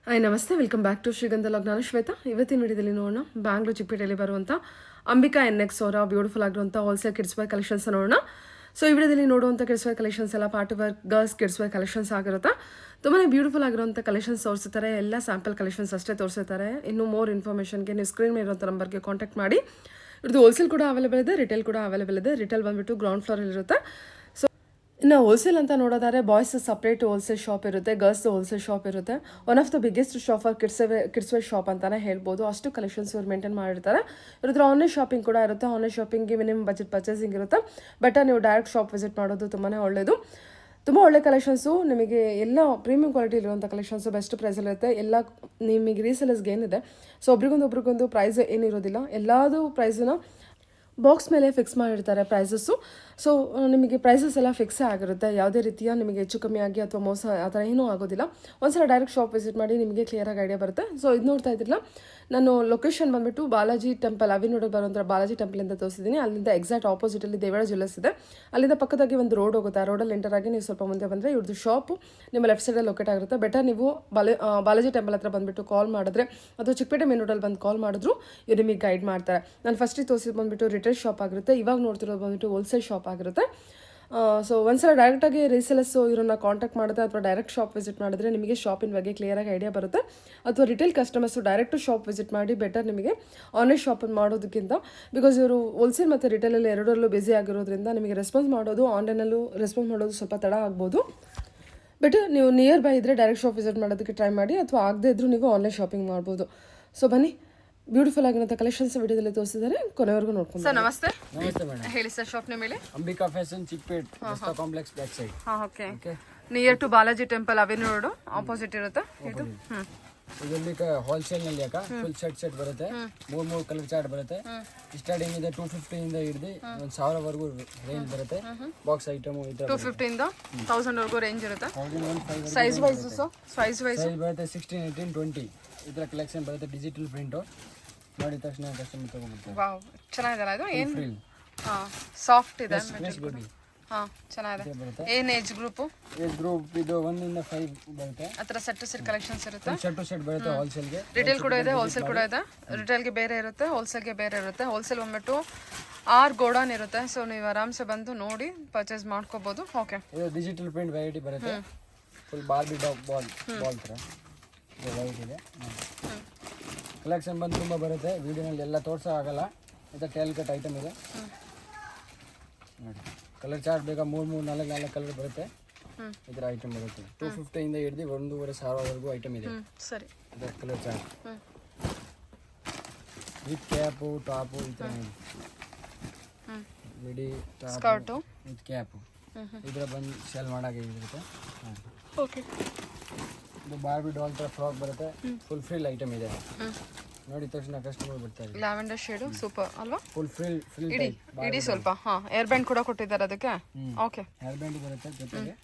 Hi ನಮಸ್ತೆ, welcome back to Shrigandha log. ನಾನು ಶ್ವೇತಾ. ಇವತ್ತಿನ ವಿಡಿಯೋದಲ್ಲಿ ನೋಡೋಣ ಬ್ಯಾಂಗ್ಳೂರು ಚಿಕ್ಕಪೇಟೆಯಲ್ಲಿ ಬರುವಂಥ ಅಂಬಿಕಾ NX ಅವರ ಬ್ಯೂಟಿಫುಲ್ ಆಗಿರುವಂಥ ಹೋಲ್ಸೇಲ್ ಕಿಡ್ಸ್ ವೇರ್ ಕಲೆಕ್ಷನ್ಸ್ ನೋಡೋಣ. ಸೊ ಈ ವಿಡಿಯೋದಲ್ಲಿ ನೋಡುವಂಥ ಕಿಡ್ಸ್ ವೇರ್ ಕಲೆಕ್ಷನ್ಸ್ ಎಲ್ಲ party wear girls kids wear collections ಆಗಿರುತ್ತೆ. ತುಂಬಾ ಬ್ಯೂಟಿಫುಲ್ ಆಗಿರುವಂಥ ಕಲೆಕ್ಷನ್ಸ್ ತೋರಿಸ್ತಾರೆ. ಎಲ್ಲ ಸ್ಯಾಂಪಲ್ ಕಲೆಕ್ಷನ್ಸ್ ಅಷ್ಟೇ ತೋರಿಸ್ತಾರೆ. ಇನ್ನೂ ಮೋರ್ ಇನ್ಫಾರ್ಮೇಷನ್ಗೆ ನೀವು ಸ್ಕ್ರೀನ್ ಮೇಲೆ ಇರುವಂಥ ನಂಬರ್ಗೆ ಕಾಂಟ್ಯಾಕ್ಟ್ ಮಾಡಿ. ಇವ್ರದ್ದು ಹೋಲ್ಸೇಲ್ ಕೂಡ ಅವೈಲೇಬಲ್ ಇದೆ, ರಿಟೇಲ್ ಕೂಡ ಅವೈಲೇಬಲ್ ಇದೆ. ರಿಟೇಲ್ ಬಂದುಬಿಟ್ಟು ಗ್ರೌಂಡ್ ಫ್ಲೋರಲ್ಲಿರುತ್ತೆ. ಇನ್ನು ಹೋಲ್ಸೇಲ್ ಅಂತ ನೋಡೋದಾದ್ರೆ ಬಾಯ್ಸ್ ಸಪ್ರೇಟ್ ಹೋಲ್ಸೇಲ್ ಶಾಪ್ ಇರುತ್ತೆ, ಗರ್ಲ್ಸ್ ಹೋಲ್ಸೇಲ್ ಶಾಪ್ ಇರುತ್ತೆ. One of the biggest shop for kids wear shop ಅಂತಾನೆ ಹೇಳ್ಬೋದು. ಅಷ್ಟು ಕಲೆಕ್ಷನ್ಸ್ ಇವ್ರು ಮೇಂಟೈನ್ ಮಾಡಿರ್ತಾರೆ. ಇವ್ರದ್ರ ಆನ್ಲೈನ್ ಶಾಪಿಂಗ್ ಕೂಡ ಇರುತ್ತೆ. ಆನ್ಲೈನ್ ಶಾಪಿಂಗ್ಗೆ ಮಿನಿಮಮ್ ಬಜೆಟ್ ಪರ್ಚೇಸಿಂಗ್ ಇರುತ್ತೆ. ಬಟ್ ನೀವು ಡೈರೆಕ್ಟ್ ಶಾಪ್ ವಿಸಿಟ್ ಮಾಡೋದು ತುಂಬಾ ಒಳ್ಳೆಯದು. ತುಂಬ ಒಳ್ಳೆ ಕಲೆಕ್ಷನ್ಸು, ನಿಮಗೆ ಎಲ್ಲ ಪ್ರೀಮಿಯಂ ಕ್ವಾಲಿಟಿ ಇರುವಂಥ ಕಲೆಕ್ಷನ್ಸು ಬೆಸ್ಟ್ ಪ್ರೈಸಲ್ಲಿರುತ್ತೆ. ಎಲ್ಲ ನಿಮಗೆ ರೀಸೇಲರ್ಸ್ಗೆ ಏನಿದೆ, ಸೊ ಒಬ್ರಿಗೊಂದು ಪ್ರೈಸ್ ಏನಿರೋದಿಲ್ಲ. ಎಲ್ಲದೂ ಪ್ರೈಸನ್ನ ಬಾಕ್ಸ್ ಮೇಲೆ ಫಿಕ್ಸ್ ಮಾಡಿರ್ತಾರೆ ಪ್ರೈಸಸ್ಸು. ಸೊ ನಿಮಗೆ ಪ್ರೈಸಸ್ ಎಲ್ಲ ಫಿಕ್ಸೇ ಆಗಿರುತ್ತೆ. ಯಾವುದೇ ರೀತಿಯ ನಿಮಗೆ ಹೆಚ್ಚು ಕಮ್ಮಿ ಆಗಿ ಅಥವಾ ಮೋಸ ಆ ಥರ ಏನೂ ಆಗೋದಿಲ್ಲ. ಒಂದ್ಸಲ ಡೈರೆಕ್ಟ್ ಶಾಪ್ ವಿಸಿಟ್ ಮಾಡಿ ನಿಮಗೆ ಕ್ಲಿಯರಾಗಿ ಐಡಿಯಾ ಬರುತ್ತೆ. ಸೊ ಇದು ನೋಡ್ತಾ ಇದ್ದಿಲ್ಲ, ನಾನು ಲೊಕೇಶನ್ ಬಂದುಬಿಟ್ಟು ಬಾಲಾಜಿ ಟೆಂಪಲ್ ಅವಿನೋಡಲ್ಲಿ ಬರುವಂಥ ಬಾಲಾಜಿ ಟೆಂಪಲಿಂದ ತೋರಿಸಿದ್ದೀನಿ. ಅಲ್ಲಿಂದ ಎಕ್ಸಾಕ್ಟ್ ಆಪೋಸಿಟಲ್ಲಿ ದೇವರ ಜ್ಯುವೆಲ್ಲರ್ಸ್ ಇದೆ. ಅಲ್ಲಿಂದ ಪಕ್ಕದಾಗಿ ಒಂದು ರೋಡ್ ಹೋಗುತ್ತೆ. ಆ ರೋಡಲ್ಲಿ ಎಂಟರ್ ಆಗಿ ನೀವು ಸ್ವಲ್ಪ ಮುಂದೆ ಬಂದರೆ ಇವ್ರದ್ದು ಶಾಪು ನಿಮ್ಮ ಲೆಫ್ಟ್ ಸೈಡಲ್ಲಿ ಲೊಕೇಟ್ ಆಗಿರುತ್ತೆ. ಬೆಟರ್ ನೀವು ಬಾಲಾಜಿ ಟೆಂಪಲ್ ಹತ್ರ ಬಂದುಬಿಟ್ಟು ಕಾಲ್ ಮಾಡಿದ್ರೆ ಅಥವಾ ಚಿಕ್ಕಪೇಟೆ ಮೇನ್ ರೋಡಲ್ಲಿ ಬಂದು ಕಾಲ್ ಮಾಡಿದ್ರು ಇವ್ರು ನಿಮಗೆ ಗೈಡ್ ಮಾಡ್ತಾರೆ. ನಾನು ಫಸ್ಟಿಗೆ ತೋರಿಸಿದ್ದು ಬಂದುಬಿಟ್ಟು ರಿಟೇಲ್ ಶಾಪ್ ಆಗಿರುತ್ತೆ. ಇವಾಗ ನೋಡ್ತಿರೋದು ಬಂದುಬಿಟ್ಟು ಹೋಲ್ಸೇಲ್ ಶಾಪ್ ಆಗಿರುತ್ತೆ. ಸೊ ಒಂದ್ಸಲ ಡೈರೆಕ್ಟಾಗಿ ರೀಸೇಲರ್ಸು ಇವರನ್ನ ಕಾಂಟ್ಯಾಕ್ಟ್ ಮಾಡಿದ್ರೆ ಅಥವಾ ಡೈರೆಕ್ಟ್ ಶಾಪ್ ವಿಸಿಟ್ ಮಾಡಿದ್ರೆ ನಿಮಗೆ ಶಾಪಿನ ಬಗ್ಗೆ ಕ್ಲಿಯರಾಗಿ ಐಡಿಯಾ ಬರುತ್ತೆ. ಅಥವಾ retail customers direct shop visit ಮಾಡಿ ಬೆಟರ್ ನಿಮಗೆ ಆನ್ಲೈನ್ ಶಾಪಿಂಗ್ ಮಾಡೋದಕ್ಕಿಂತ. ಬಿಕಾಸ್ ಇವರು ಹೋಲ್ಸೇಲ್ ಮತ್ತು ರಿಟೇಲಲ್ಲಿ ಎರಡರಲ್ಲೂ ಬ್ಯುಸಿ ಆಗಿರೋದ್ರಿಂದ ನಿಮಗೆ ರೆಸ್ಪಾನ್ಸ್ ಮಾಡೋದು ಆನ್ಲೈನಲ್ಲೂ ರೆಸ್ಪಾನ್ಸ್ ಮಾಡೋದು ಸ್ವಲ್ಪ ತಡ ಆಗ್ಬೋದು. ಬಟ್ ನೀವು ನಿಯರ್ ಬೈ ಇದ್ದರೆ ಡೈರೆಕ್ಟ್ ಶಾಪ್ ವಿಸಿಟ್ ಮಾಡೋದಕ್ಕೆ ಟ್ರೈ ಮಾಡಿ, ಅಥವಾ ಆಗದೇ ಇದ್ದರೂ ನೀವು ಆನ್ಲೈನ್ ಶಾಪಿಂಗ್ ಮಾಡ್ಬೋದು. ಸೊ ಬನ್ನಿ, ಬ್ಯೂಟಿಫುಲ್ ಆಗಿರೋಂಥ ಕಲೆಕ್ಷನ್ಸ್ ವಿಡಿಯೋದಲ್ಲಿ ತೋರಿಸಿದ್ದಾರೆ, ಕೊನೆವರೆಗೂ ನೋಡ್ಕೊಂಡು. ಸರ್ ನಮಸ್ತೆ. ನಮಸ್ತೆ ಮೇಡಮ್. ಹೇಳಿ ಸರ್, ಶಾಪ್ ನೇಮ್ ಹೇಳಿ. Ambika fashion Chickpet complex back side. Okay. Near to Balaji temple Avenue Road opposite ಇರುತ್ತೆ ಇದು. ಇದರಲ್ಲಿ ಹೋಲ್ಸೇಲ್ ನಲ್ಲಿ ಯಾಕ ಫುಲ್ ಸೆಟ್ ಬರುತ್ತೆ. ಮೂರ್ ಕಲರ್ ಚಾರ್ಟ್ ಬರುತ್ತೆ. ಸ್ಟಾರ್ಟಿಂಗ್ ಇದೆ 250 ಇಂದ ಹಿಡಿದು 1000 ವರೆಗೂ ರೇಂಜ್ ಬರುತ್ತೆ. ಬಾಕ್ಸ್ ಐಟಮ್ 250 ಇಂದ 1000 ವರೆಗೂ ರೇಂಜ್ ಇರುತ್ತೆ. ಸೈಜ್ ವೈಸ್ ಸೈಜ್ ಬರುತ್ತೆ 16, 18, 20 ಇದರ ಕಲೆಕ್ಷನ್ ಬರುತ್ತೆ. ಡಿಜಿಟಲ್ ಪ್ರಿಂಟ್ ಮಾಡಿದ ತಕ್ಷಣ ಕಸ್ಟಮರ್ ತಗೊಂಡ್ಬಿಡ್ತಾರೆ. ವಾವ್, ಚೆನ್ನಾಗಿದೆ. ಇದು ಏನು ಸಾಫ್ಟ್ ಇದೆ. ಚೆನ್ನಾಗಿದೆ. ಏನು ಏಜ್ ಗ್ರೂಪ್ ಇದು 1 ಇಂದ 5 ಬರುತ್ತೆ. ಆತರ ಸೆಟ್ ಕಲೆಕ್ಷನ್ಸ್ ಇರುತ್ತೆ. ಸೆಟ್ ಬರುತ್ತೆ ಹೋಲ್ಸೇಲ್ಗೆ. ರಿಟೇಲ್ ಕೂಡ ಇದೆ, ಹೋಲ್ಸೇಲ್ ಕೂಡ ಇದೆ. ರಿಟೇಲ್ಗೆ ಬೇರೆ ಇರುತ್ತೆ, ಹೋಲ್ಸೇಲ್ಗೆ ಬೇರೆ ಇರುತ್ತೆ. ಹೋಲ್ಸೇಲ್ ಬಂದ್ಬಿಟ್ಟು 6 ಗೋಡನ್ ಇರುತ್ತೆ. ಸೊ ನೀವು ಆರಾಮ್ಸೆ ಬಂದು ನೋಡಿ ಪರ್ಚೇಸ್ ಮಾಡ್ಕೋಬಹುದು. ಓಕೆ. ಇದು ಡಿಜಿಟಲ್ ಪ್ರಿಂಟ್ ವೆರೈಟಿ ಬರುತ್ತೆ. ಫುಲ್ ಬಾರ್ಬಿ ಡಾಗ್ ಬಾಲ್ ತರ ವೈಟ್ ಇದೆ. ಕಲೆಕ್ಷನ್ ಬಂದು ತುಂಬ ಬರುತ್ತೆ. ವಿಡಿಯೋನಲ್ಲಿ ಎಲ್ಲ ತೋರ್ಸೋ ಆಗಲ್ಲ. ಮತ್ತು ಟೇಲ್ ಕಟ್ ಐಟಮ್ ಇದೆ ನೋಡಿ. ಕಲರ್ ಚಾರ್ಟ್ ಬೇಕಾ 3, 4 ಕಲರ್ ಬರುತ್ತೆ. ಇದರ ಐಟಮ್ ಬರುತ್ತೆ. 250 ಇಂದ ಹಿಡಿದು 1,500 ವರೆಗೂ ಐಟಮ್ ಇದೆ. ಸರಿ. ಇದರ colour chart with cap top ಈ ಥರ ಮಿಡಿ ಸ್ಕರ್ಟು ವಿತ್ ಕ್ಯಾಪು ಇದರ ಬಂದು ಸೇಲ್ ಮಾಡಾಗೆ ಇರುತ್ತೆ. ಓಕೆ. ಇದು ಬಾರ್ಬಿ ಡಾಲ್ ತರ ಫ್ರಾಕ್ ಬರುತ್ತೆ. ಫುಲ್ ಫ್ರಿಲ್ ಐಟಮ್ ಇದೆ. ನೋಡಿ ತಕ್ಷಣ ಕಸ್ಟಮರ್ ಬರ್ತಾರೆ. ಲ್ಯಾವೆಂಡರ್ ಶೇಡ್ ಸೂಪರ್ ಅಲ್ವಾ? ಫುಲ್ ಫ್ರಿಲ್ ಇಡಿ ಸ್ವಲ್ಪ ಏರ್ ಬ್ಯಾಂಡ್ ಕೂಡ ಕೊಟ್ಟಿದ್ದಾರೆ ಅದಕ್ಕೆ. ಓಕೆ. ಏರ್ ಬ್ಯಾಂಡ್ ಬರುತ್ತೆ ಜೊತೆಗೆ.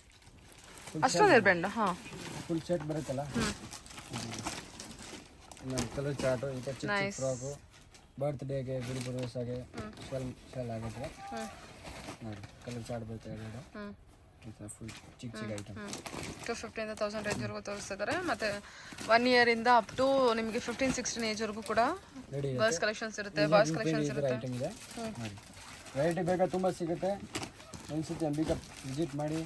ಅಷ್ಟೊಂದು ಏರ್ ಬ್ಯಾಂಡ್. ಫುಲ್ ಸೆಟ್ ಬರುತ್ತಲ್ಲ. ಕಲರ್ ಚಾರ್ಟ್ ಈ ಚಿಕ್ಕ ಫ್ರಾಕು ಬರ್ತ್ಡೇಗೆ ಗುರುಪುರವಸಾಗೆ ಸೇಲ್ ಆಗುತ್ತೆ ನೋಡಿ. ಕಲರ್ ಚಾರ್ಟ್ ಬರುತ್ತೆ ಎರಡು. ಫುಲ್ ಚಿಕ್ಕ ಐಟಮ್ 250 ಇಂದ 1000 ರೇಂಜ್ವರೆಗೂ ತೋರಿಸ್ತಿದ್ದಾರೆ. ಮತ್ತು 1 ಇಯರ್ ಇಂದ ಅಪ್ ಟು ನಿಮಗೆ 15, 16 ಏಜ್ವರೆಗೂ ಕೂಡ ಗರ್ಲ್ಸ್ ಕಲೆಕ್ಷನ್ಸ್ ಇರುತ್ತೆ, ಬಾಯ್ಸ್ ಕಲೆಕ್ಷನ್ಸ್ ಇರುತ್ತೆ. ಐಟಮ್ ಇದೆ ನೋಡಿ. ವೆರೈಟಿ ಬೇಕಾ ತುಂಬ ಸಿಗುತ್ತೆ. ಒಂದ್ಸತಿ ಅಂಬಿಕಾ ವಿಸಿಟ್ ಮಾಡಿ.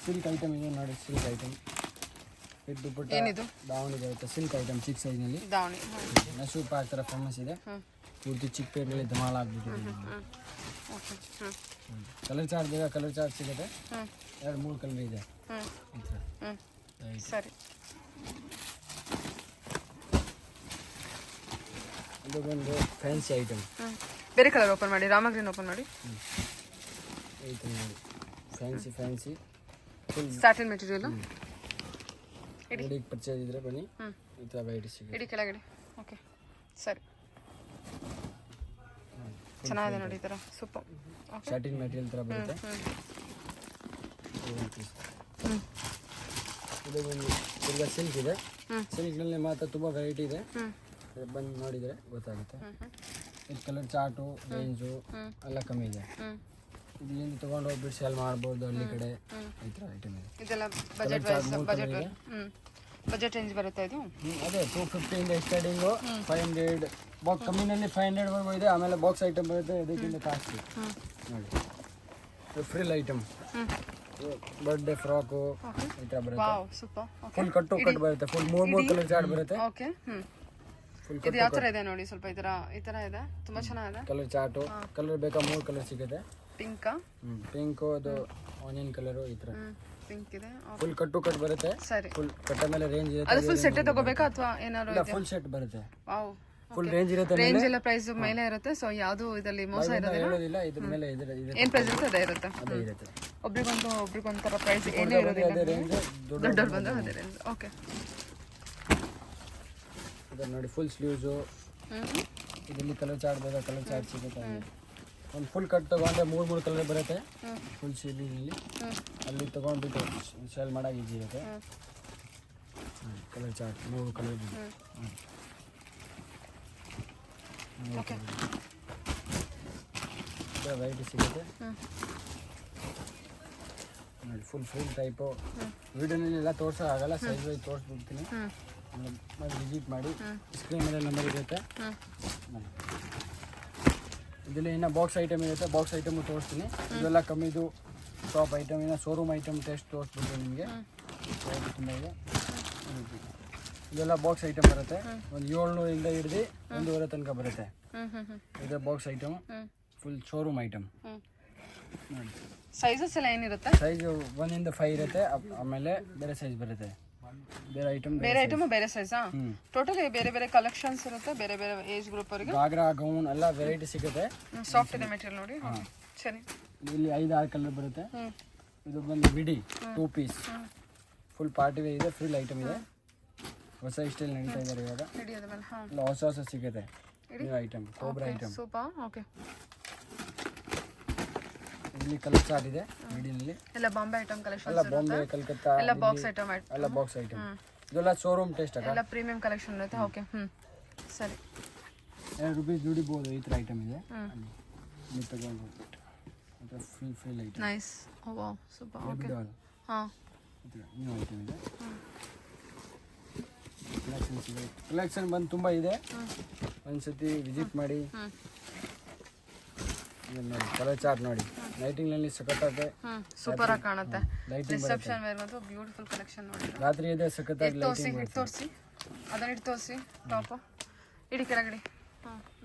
ಸಿಲ್ಕ್ ಐಟಮ್ ಇದೆ ನೋಡಿ. ಸಿಲ್ಕ್ ಐಟಮ್ ವಿತ್ ದುಪ್ಪಟ್ಟ ದಾವಣಿ ಬರುತ್ತೆ. ಸಿಲ್ಕ್ ಐಟಮ್ ಚಿಕ್ಕ ಸೈಜ್ನಲ್ಲಿ ದಾವಣಿ ನಸು ಪಾಕ್ ಥರ ಫೇಮಸ್ ಇದೆ. ಪೂರ್ತಿ ಚಿಕ್ಕಪೇಟೆಯಲ್ಲಿ ಧಮಾಳ ಆಗ್ಬಿಟ್ಟಿದೆ. ಕಲರ್ ಚಾರ್ಟ್ ಬೇಕಾ ಕಲರ್ ಚಾರ್ಟ್ ಸಿಗುತ್ತೆ. 2-3 ಕಲರ್ ಇದೆ. ಸರಿ. ಇದು ಬಂದು ಫ್ಯಾನ್ಸಿ ಐಟಮ್. ಬೇರೆ ಕಲರ್ ಓಪನ್ ಮಾಡಿ, ರಾಮ ಗ್ರೀನ್ ಓಪನ್ ಮಾಡಿ. ಐಟಮ್ ನೋಡಿ. Fancy full satin material. Ready purchase ಇದ್ರೆ ಬನ್ನಿ. ಈ ಥರ ವೆರೈಟಿ ಸಿಗುತ್ತೆ. ಇಡಿ ಕೆಳಗಡೆ. ಓಕೆ. ಸರಿ. ಚೆನ್ನಾಗಿದೆ ನೋಡಿ. ಈ ಥರ ಸೂಪರ್ ಸ್ಯಾಟಿನ್ ಮೆಟೀರಿಯಲ್ ಥರ ಬರುತ್ತೆ. ಇದು ಒಂದು ತಿರ್ಗಾ ಸಿಲ್ಕ್ ಇದೆ. ಸಿಲ್ಕ್ನಲ್ಲಿ ಮಾತ್ರ ತುಂಬ ವೆರೈಟಿ ಇದೆ. ಬಂದು ನೋಡಿದರೆ ಗೊತ್ತಾಗುತ್ತೆ. ಇದು ಕಲರ್ ಚಾರ್ಟು ರೇಂಜು ಎಲ್ಲ ಕಮ್ಮಿ ಇದೆ. ಇಲ್ಲಿಂದ ತೊಗೊಂಡು ಹೋಗ್ಬಿಟ್ಟು ಸೇಲ್ ಮಾಡ್ಬೋದು ಹಳ್ಳಿ ಕಡೆ ಈ ಥರ ಐಟಮ್ ಇದೆ. ಇದೆಲ್ಲ ಬಜೆಟ್ ಬಜೆಟ್ ರೇಂಜ್ ಬರುತ್ತೆ ಇದು. ಅದೇ 250 ಇಂದ ಸ್ಟಾರ್ಟಿಂಗು 500 ಬಾಕ್ಸ್ ಕಮ್ಮಿನಲ್ಲಿ 500 ವರ್ಗು ಇದೆ. ಆಮೇಲೆ ಬಾಕ್ಸ್ ಐಟಮ್ ಬರುತ್ತೆ ಇದಕ್ಕಿಂತ ಕಾಸ್ಟ್ಲಿ ನೋಡಿ. ಫ್ರಿಲ್ ಐಟಮ್ ಬರ್ಡೇ ಫ್ರಾಕು ಈ ಥರ ಬರುತ್ತೆ. ಸೂಪರ್. ಫುಲ್ ಕಟ್ಟು ಬರುತ್ತೆ. ಫುಲ್ ಮೂರು ಕಲರ್ ಚಾರ್ಟ್ ಬರುತ್ತೆ. ಓಕೆ ಇದು ಯಾವ ಥರ ಇದೆ ನೋಡಿ, ಸ್ವಲ್ಪ ಈ ಥರ ಇದೆ, ತುಂಬ ಚೆನ್ನಾಗಿದೆ. ಕಲರ್ ಚಾರ್ಟು ಕಲರ್ ಬೇಕಾ 3 ಕಲರ್ ಸಿಗುತ್ತೆ. ಪಿಂಕಾ ಪಿಂಕು ಅದು ಆನಿಯನ್ ಕಲರು ಈ ಥರ ಪಿಂಕ್ ಇದೆ. ಫುಲ್ ಕಟ್ಟು ಬರುತ್ತೆ. ಸರಿ, ಫುಲ್ ಕಟ್ಟ ಮೇಲೆ ರೇಂಜ್ ಇರುತ್ತೆ. ಅದು ಫುಲ್ ಸೆಟ್ ತಗೋಬೇಕಾ ಅಥವಾ ಏನಾದ್ರು ಇಲ್ಲ ಫುಲ್ ಸೆಟ್ ಬರುತ್ತೆ. ವಾವ್, ಫುಲ್ ರೇಂಜ್ ಇರುತ್ತೆ. ರೇಂಜ್ ಎಲ್ಲ ಪ್ರೈಸ್ ಮೇಲೆ ಇರುತ್ತೆ. ಸೊ ಯಾವುದು ಇದರಲ್ಲಿ ಮೋಸ ಹೇಳೋದಿಲ್ಲ. ಇದ್ರ ಮೇಲೆ ಏನ್ ಪ್ರೈಸ್ ಇರುತ್ತೆ ಅದೇ ಇರುತ್ತೆ. ಅದೇ ಇರುತ್ತೆ. ಒಬ್ರಿಗೊಂಥರ ಪ್ರೈಸ್ ಏನೇ ಇರೋದಿಲ್ಲ. ಅದೇ ರೇಂಜ್ ದೊಡ್ಡವ್ರು ಬಂದ್ರೆ ಅದೇ ರೇಂಜ್. ಓಕೆ ಇದನ್ನ ನೋಡಿ ಫುಲ್ ಸ್ಲೀವ್ಸು. ಇದರಲ್ಲಿ ಕಲರ್ ಚಾರ್ಟ್ ಬೇಕಾ ಕಲರ್ ಚಾರ್ಟ್ ಸಿಗುತ್ತೆ. ಒಂದು ಫುಲ್ ಕಟ್ ತಗೊಂಡ್ರೆ 3 ಕಲರ್ ಬರುತ್ತೆ. ಫುಲ್ ಸೀಲಿಂಗಲ್ಲಿ ಅಲ್ಲಿ ತೊಗೊಂಡ್ಬಿಟ್ಟು ಸೇಲ್ ಮಾಡೋಕೆ ಈಸಿ ಇರುತ್ತೆ. ಕಲರ್ ಚಾರ್ಟ್ 3 ಕಲರ್ ವೆರೈಟಿ ಸಿಗುತ್ತೆ ನೋಡಿ. ಫುಲ್ ಟೈಪು ವಿಡಿಯೋನಲ್ಲಿ ಎಲ್ಲ ತೋರ್ಸೋ ಆಗಲ್ಲ, ಸೈಜ್ ವೈಸ್ ತೋರಿಸ್ಬಿಡ್ತೀನಿ. ಮತ್ತೆ ವಿಸಿಟ್ ಮಾಡಿ, ಸ್ಕ್ರೀನ್ ಮೇಲೆ ನಂಬರ್ ಇರುತ್ತೆ. ಇದರಲ್ಲಿ ಇನ್ನೂ ಬಾಕ್ಸ್ ಐಟಮ್ ಇರುತ್ತೆ. ಬಾಕ್ಸ್ ಐಟಮು ತೋರಿಸ್ತೀನಿ. ಇದೆಲ್ಲ ಕಮ್ಮಿದು ಟಾಪ್ ಐಟಮ್, ಇನ್ನೂ ಶೋರೂಮ್ ಐಟಮ್ ಟೆಸ್ಟ್ ತೋರಿಸ್ಬಿಡ್ತೀನಿ ನಿಮಗೆ. ತುಂಬ ಇದೆ. ಇದೆಲ್ಲ ಬಾಕ್ಸ್ ಐಟಮ್ ಬರುತ್ತೆ. ಒಂದು 700 ಹಿಡಿದು 1,500 ತನಕ ಬರುತ್ತೆ. ಇದು box item full showroom item ನೋಡಿ. ಸೈಜಸ್ ಎಲ್ಲ ಏನಿರುತ್ತೆ? ಸೈಜು 1 ಇಂದ 5 ಇರುತ್ತೆ. ಆಮೇಲೆ ಬೇರೆ ಸೈಜ್ ಬರುತ್ತೆ. ಬೇರೆ ಐಟಮ್ ಬೇರೆ ಸೈಜಾ? ಟೋಟಲಿ ಬೇರೆ ಬೇರೆ ಕಲೆಕ್ಷನ್ಸ್ ಇರುತ್ತೆ. ಬೇರೆ ಬೇರೆ ಏಜ್ ಗ್ರೂಪ್ ಅವರಿಗೆ ಗಾಗ್ರಾ ಗೌನ್ ಎಲ್ಲ ವೆರೈಟಿ ಸಿಗುತ್ತೆ. ಸಾಫ್ಟ್ ಇದೆ ಮೆಟೀರಿಯಲ್ ನೋಡಿ. ಸರಿ, ಇಲ್ಲಿ 5-6 ಕಲರ್ ಬರುತ್ತೆ. ಇದು ಬಂದು ವಿಡಿ 2 ಪೀಸ್ ಫುಲ್ ಪಾರ್ಟಿ ವೇರ್ ಇದೆ. ಫುಲ್ ಐಟಮ್ ಇದೆ. ಹೊಸ ಸ್ಟೈಲ್ ನಡೀತಾ ಇದ್ದಾರೆ ಇವಾಗ. ಇಲ್ಲ ಹೊಸ ಸಿಗುತ್ತೆ. ನ್ಯೂ ಐಟಮ್ ಕೋಬ್ರಾ ಐಟಮ್. ಸೂಪರ್. ಓಕೆ, ಇಲ್ಲಿ ಕಲರ್ ಚಾರ್ಟ್ ಇದೆ. ವಿಡಿನಲ್ಲಿ ಎಲ್ಲ ಬಾಂಬೆ ಐಟಮ್ ಕಲೆಕ್ಷನ್. ಎಲ್ಲ ಬಾಂಬೆ, ಕಲ್ಕತ್ತಾ ಎಲ್ಲ ಬಾಕ್ಸ್ ಐಟಮ್. ಎಲ್ಲ ಬಾಕ್ಸ್ ಐಟಮ್. ಇದೆಲ್ಲ ಶೋರೂಮ್ ಟೆಸ್ಟ್ ಅಕ್ಕ. ಎಲ್ಲ ಪ್ರೀಮಿಯಂ ಕಲೆಕ್ಷನ್ ಇರುತ್ತೆ. ಓಕೆ ಸರಿ. ₹2 ದುಡಿಬಹುದು. ಈ ಥರ ಐಟಮ್ ಇದೆ. ನೀವು ತಗೊಂಡು ಹೋಗ್ಬಿಟ್ಟು ಅದು ಫುಲ್ ಐಟಮ್. ನೈಸ್. ಓ ವಾವ್, ಸೂಪರ್. ಓಕೆ ಹಾಂ, ನ್ಯೂ ಐಟಮ್ ಇದೆ. ಕಲೆಕ್ಷನ್ ಬಂದು ತುಂಬ ಇದೆ. ಒಂದ್ಸತಿ ವಿಸಿಟ್ ಮಾಡಿ. ನೋಡಿ ಕಲರ್ ಚಾರ್ಟ್ ನೋಡಿ. ಲೈಟಿಂಗ್ನಲ್ಲಿ ಸಖತ್ತಾಗಿದೆ. ಸೂಪರ್ ಆಗಿ ಕಾಣುತ್ತೆ. ರಿಸೆಪ್ಷನ್ ವೇರ್ ಮತ್ತು ಬ್ಯೂಟಿಫುಲ್ ಕಲೆಕ್ಷನ್ ನೋಡಿ. ರಾತ್ರಿ ಇದೆ ಸಖತ್ತಾಗಿ ಲೈಟಿಂಗ್. ತೋರಿಸಿ ಅದನ್ನ ಇಟ್ಟು ತೋರಿಸಿ. ಟಾಪು ಇಡಿ ಕೆಳಗಡೆ.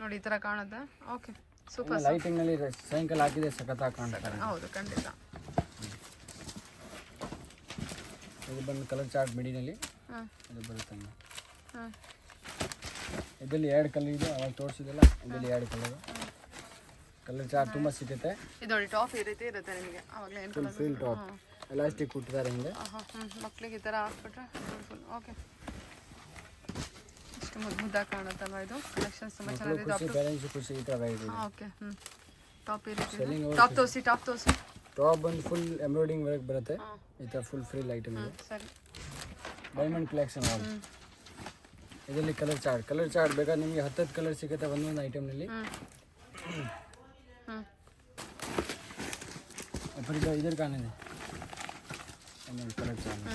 ನೋಡಿ ಈ ಥರ ಕಾಣುತ್ತೆ. Okay super. ಲೈಟಿಂಗ್ನಲ್ಲಿ ಸಾಯಂಕಾಲ ಹಾಕಿದೆ ಸಖತ್ತಾಗಿ ಕಾಣುತ್ತೆ. ಹೌದು, ಖಂಡಿತ. ಇದು ಬಂದು ಕಲರ್ ಚಾರ್ಟ್ ಮಿಡಿನಲ್ಲಿ ಇದು ಬರುತ್ತೆ. ಇದರಲ್ಲಿ 2 ಕಲರ್ ಇದೆ. ಅವಾಗ ತೋರಿಸಿದಲ್ಲ, ಇದರಲ್ಲಿ 2 ಕಲರ್ ಚಾರ್ಟ್ ತುಂಬ ಸಿಗುತ್ತೆ. ಇದು ನೋಡಿ ಟಾಪ್ ಈ ರೀತಿ ಇರುತ್ತೆ ನಿಮಗೆ. ಆವಾಗಲೇ ಏನು ಫುಲ್ ಟಾಪ್ ಎಲಾಸ್ಟಿಕ್ ಕೊಟ್ಟಿದ್ದಾರೆ ಹಿಂದೆ. ಮಕ್ಕಳಿಗೆ ಈ ಥರ ಹಾಕ್ಬಿಟ್ರೆ ಬ್ಯೂಟಿಫುಲ್. ಓಕೆ, ಇಷ್ಟು ಮುದ್ದಾಗಿ ಕಾಣುತ್ತಲ್ವ ಇದು. ಕಲೆಕ್ಷನ್ಸ್ ತುಂಬ ಚೆನ್ನಾಗಿದೆ. ಬ್ಯಾಲೆನ್ಸ್ ಖುಷಿ ಈ ಥರ ಇದೆ. ಓಕೆ ಟಾಪ್ ಈ ರೀತಿ. ಟಾಪ್ ತೋರಿಸಿ. ಟಾಪ್ ಬಂದು ಫುಲ್ ಎಂಬ್ರಾಯ್ಡಿಂಗ್ ವರ್ಕ್ ಬರುತ್ತೆ. ಈ ಥರ ಫುಲ್ ಫ್ರೀಲ್ ಐಟಮ್ ಇದೆ. ಸರಿ, ಡೈಮಂಡ್ ಕಲೆಕ್ಷನ್ ಆಲ್. ಇದರಲ್ಲಿ ಕಲರ್ ಚಾರ್ಟ್ ಬೇಕಾದ್ರೆ ನಿಮಗೆ 10 ಕಲರ್ ಸಿಗುತ್ತೆ ಒಂದೊಂದು ಐಟಮ್ನಲ್ಲಿ. ಇದ್ರ ಕಾಣಿದೆ ಒಂದೊಂದು ಕಲರ್ ಚಾರ್ಟ್.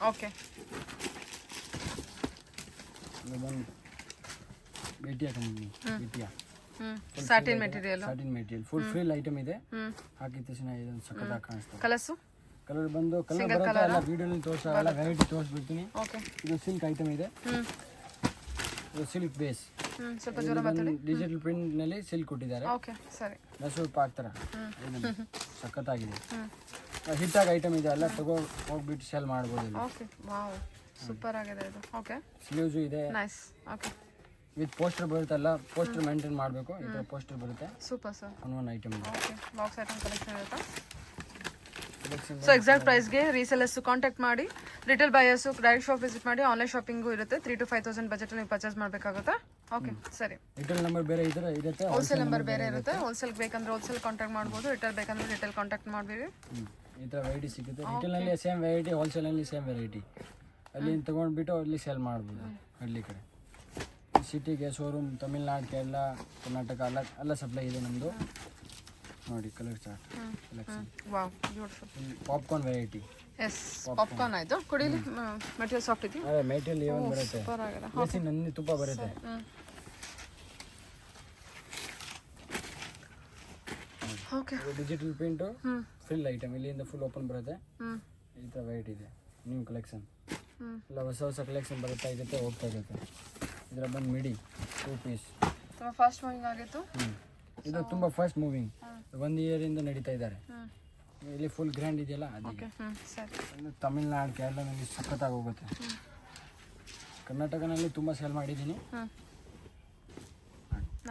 ಓಕೆ, ಇದು ಬಂದು ಬೇಟಿಯಾ company. Satin material full frill item ಇದೆ. ಹಾಕಿದ ತಕ್ಷಣ ಇದೊಂದು ಸಖತ್ತಾಗಿ ಕಾಣಿಸ್ತದೆ. ಕಲರ್ ಬಂದು ಕಲರ್ ಬರುತ್ತೆ. ಎಲ್ಲ ವಿಡಿಯೋನಲ್ಲಿ ತೋರಿಸಲ್ಲ, ವೆರೈಟಿ ತೋರಿಸ್ಬಿಡ್ತೀನಿ. ಇದು ಸಿಲ್ಕ್ ಐಟಮ್ ಇದೆ. ಇದು ಸಿಲ್ಕ್ ಬೇಸ್. ಸ್ವಲ್ಪ ಜೋರ ಮಾತಾಡಿ. ಡಿಜಿಟಲ್ ಪ್ರಿಂಟ್ ನಲ್ಲಿ ಸಿಲ್ಕ್ ಕೊಟ್ಟಿದ್ದಾರೆ. ಓಕೆ ಸರಿ. ನಸೂಪ್ ಹಾಕ್ತಾರ. ಸಖತ್ತಾಗಿದೆ. ಹಿಟ್ಟಾಗಿ ಐಟಮ್ ಇದೆ. ಎಲ್ಲ ಹೋಗ್ಬಿಟ್ಟು ಸೇಲ್ ಮಾಡ್ಬೋದು. ಓಕೆ, ವಾವ್, ಸೂಪರ್ ಆಗಿದೆ ಇದು. ಓಕೆ, ಸ್ಲೀವ್ಸ್ ಇದೆ. ನೈಸ್. ಓಕೆ, ವಿತ್ ಪೋಸ್ಟರ್ ಬರುತ್ತಲ್ಲ, ಪೋಸ್ಟರ್ ಮೇಂಟೈನ್ ಮಾಡಬೇಕು. ಈ ಥರ ಪೋಸ್ಟರ್ ಬರುತ್ತೆ. Super sir. ಒಂದು item. Okay, box item collection ಇರುತ್ತೆ. ಸೊ ಎಕ್ಸಾಕ್ಟ್ ಪ್ರೈಸ್ಗೆ ರೀಸೆಲ್ಲರ್ಸ್ ಕಾಂಟ್ಯಾಕ್ಟ್ ಮಾಡಿ. Retail buyers direct shop visit ಮಾಡಿ. ಆನ್ಲೈನ್ ಶಾಪಿಂಗು ಇರುತ್ತೆ. 3,000 to 5,000 ಬಜೆಟ್ ನೀವು ಪರ್ಚೇಸ್ ಮಾಡಬೇಕಾಗುತ್ತೆ. ಓಕೆ ಸರಿ. ರಿಟೇಲ್ ನಂಬರ್ ಬೇರೆ ಇರುತ್ತೆ. ಹೋಲ್ಸೇಲ್ ನಂಬರ್ ಬೇರೆ ಇರುತ್ತೆ. ಹೋಲ್ಸೇಲ್ ಬೇಕಂದ್ರೆ ಹೋಲ್ಸೇಲ್ ಕಾಂಟ್ಯಾಕ್ಟ್ ಮಾಡ್ಬೋದು. ರಿಟೇಲ್ ಬೇಕಂದ್ರೆ ರಿಟೇಲ್ ಕಾಂಟ್ಯಾಕ್ಟ್ ಮಾಡ್ತೀವಿ. ಈ ಥರ ವೆರೈಟಿ ಸಿಗುತ್ತೆ. ರಿಟೇಲ್ನಲ್ಲಿ ಸೇಮ್ ವೆರೈಟಿ, ಹೋಲ್ಸೇಲಲ್ಲಿ ಸೇಮ್ ವೆರೈಟಿ. ಅಲ್ಲಿ ತೊಗೊಂಡ್ಬಿಟ್ಟು ಅಲ್ಲಿ ಸೇಲ್ ಮಾಡ್ಬೋದು. ಹಳ್ಳಿ ಕಡೆ ಸಿಟಿಗೆ ಶೋರೂಮ್ ತಮಿಳ್ನಾಡು, ಕೇರಳ, ಕರ್ನಾಟಕ ಎಲ್ಲ ಸಪ್ಲೈ ಇದೆ ನಮ್ಮದು. ನೋಡಿ colour chart collection wow beautiful. Popcorn variety. Yes popcorn ಆಯಿತು ಕುಡೀಲಿ. ಮೆಟೀರಿಯಲ್ ಸಾಫ್ಟ್ ಇದೆಯಾ? ಅದೇ ಮೆಟೀರಿಯಲ್ ಏನು ಬರುತ್ತೆ, ಸೂಪರ್ ಆಗಿದೆ. ಬೇಸಿ ನನ್ನಿ ತುಪ್ಪ ಬರುತ್ತೆ. Okay digital print full item, ಇಲ್ಲಿಂದ ಫುಲ್ ಓಪನ್ ಬರುತ್ತೆ. ಈ ಥರ ವೆರೈಟಿ ಇದೆ, ನ್ಯೂ ಕಲೆಕ್ಷನ್ ಎಲ್ಲ ಹೊಸ ಹೊಸ ಕಲೆಕ್ಷನ್ ಬರುತ್ತಾ ಇರುತ್ತೆ, ಹೋಗ್ತಾ ಇರುತ್ತೆ. ಇದರ ಬಂದು ಮಿಡಿ 2 ಪೀಸ್ ತುಂಬ ಫಾಸ್ಟ್ ಮೂವಿಂಗ್ ಆಗಿತ್ತು. ಇದು ತುಂಬ ಫಾಸ್ಟ್ ಮೂವಿಂಗ್, 1 ಇಯರಿಂದ ನಡೀತಾ ಇದ್ದಾರೆ. ಇಲ್ಲಿ ಫುಲ್ ಗ್ರ್ಯಾಂಡ್ ಇದೆಯಲ್ಲ ಅದಕ್ಕೆ. ಸರಿ ತಮಿಳ್ನಾಡು ಕೇರಳನಲ್ಲಿ ಸಖತ್ತಾಗಿ ಹೋಗುತ್ತೆ. ಕರ್ನಾಟಕನಲ್ಲಿ ತುಂಬ ಸೇಲ್ ಮಾಡಿದ್ದೀನಿ.